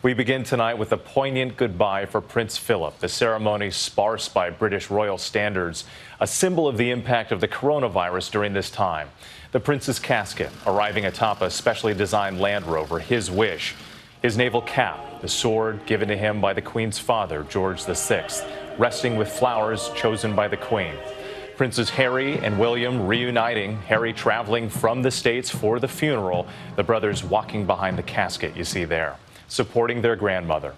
We begin tonight with a poignant goodbye for Prince Philip. The ceremony, sparse by British royal standards, a symbol of the impact of the coronavirus during this time. The prince's casket arriving atop a specially designed Land Rover, his wish. His naval cap, the sword given to him by the Queen's father, George VI, resting with flowers chosen by the Queen. Princes Harry and William reuniting, Harry traveling from the States for the funeral, the brothers walking behind the casket you see there, supporting their grandmother.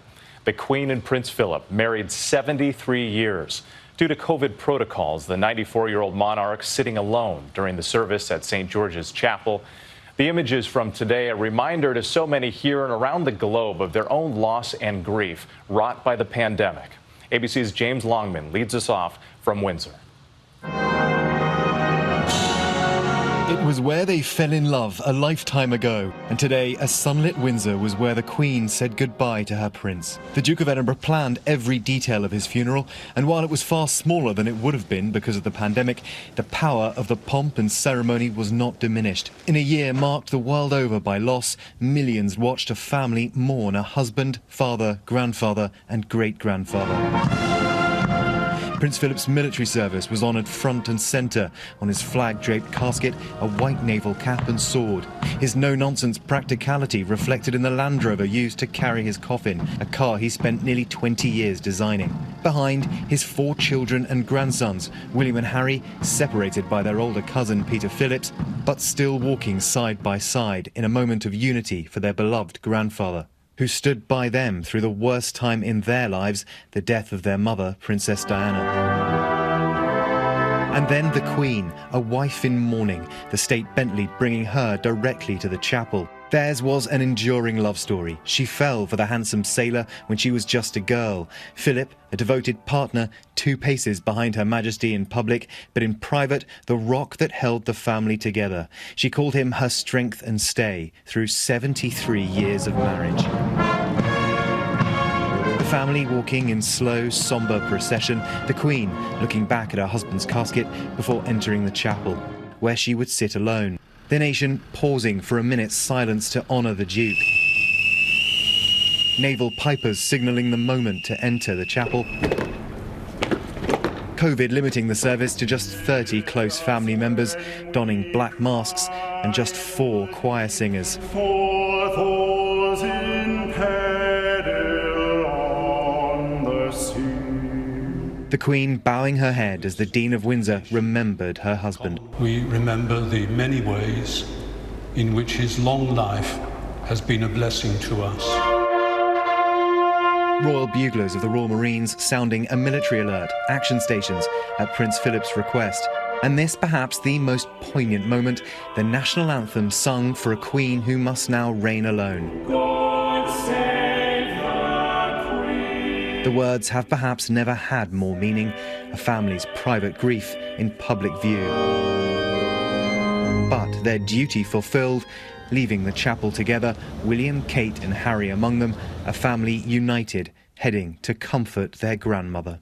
The Queen and Prince Philip married 73 years. Due to COVID protocols, the 94-year-old monarch sitting alone during the service at St. George's Chapel. The images from today, a reminder to so many here and around the globe of their own loss and grief wrought by the pandemic. ABC's James Longman leads us off from Windsor. It was where they fell in love a lifetime ago, and today a sunlit Windsor was where the Queen said goodbye to her prince. The Duke of Edinburgh planned every detail of his funeral, and while it was far smaller than it would have been because of the pandemic, the power of the pomp and ceremony was not diminished. In a year marked the world over by loss, millions watched a family mourn a husband, father, grandfather and great-grandfather. Prince Philip's military service was honoured front and centre. On his flag-draped casket, a white naval cap and sword. His no-nonsense practicality reflected in the Land Rover used to carry his coffin, a car he spent nearly 20 years designing. Behind, his 4 children and grandsons, William and Harry, separated by their older cousin Peter Phillips, but still walking side by side in a moment of unity for their beloved grandfather, who stood by them through the worst time in their lives, the death of their mother, Princess Diana. And then the Queen, a wife in mourning, the state Bentley bringing her directly to the chapel. Theirs was an enduring love story. She fell for the handsome sailor when she was just a girl. Philip, a devoted partner, 2 paces behind Her Majesty in public, but in private, the rock that held the family together. She called him her strength and stay through 73 years of marriage. The family walking in slow, sombre procession, the Queen looking back at her husband's casket before entering the chapel, where she would sit alone. The nation pausing for a minute's silence to honour the Duke. Naval pipers signalling the moment to enter the chapel. COVID limiting the service to just 30 close family members, donning black masks, and just 4 choir singers. For those in peril on the sea. The Queen bowing her head as the Dean of Windsor remembered her husband. We remember the many ways in which his long life has been a blessing to us. Royal buglers of the Royal Marines sounding a military alert, action stations at Prince Philip's request. And this perhaps the most poignant moment, the national anthem sung for a Queen who must now reign alone. God save the Queen. The words have perhaps never had more meaning, a family's private grief in public view. But their duty fulfilled, leaving the chapel together, William, Kate and Harry among them, a family united, heading to comfort their grandmother.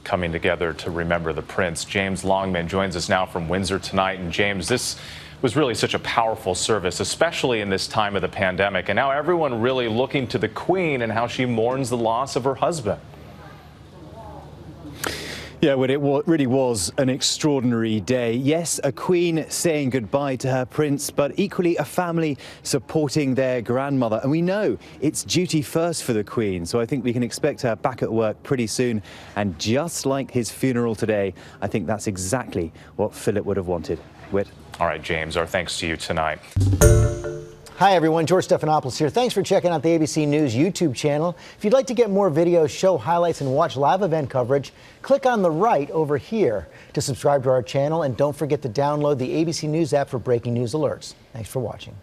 Coming together to remember the prince. James Longman joins us now from Windsor tonight. And James, this was really such a powerful service, especially in this time of the pandemic. And now everyone really looking to the Queen and how she mourns the loss of her husband. Yeah, well, it really was an extraordinary day. Yes, a Queen saying goodbye to her prince, but equally a family supporting their grandmother. And we know it's duty first for the Queen, so I think we can expect her back at work pretty soon. And just like his funeral today, I think that's exactly what Philip would have wanted. Whit. All right, James, our thanks to you tonight. Hi, everyone. George Stephanopoulos here. Thanks for checking out the ABC News YouTube channel. If you'd like to get more videos, show highlights, and watch live event coverage, click on the right over here to subscribe to our channel. And don't forget to download the ABC News app for breaking news alerts. Thanks for watching.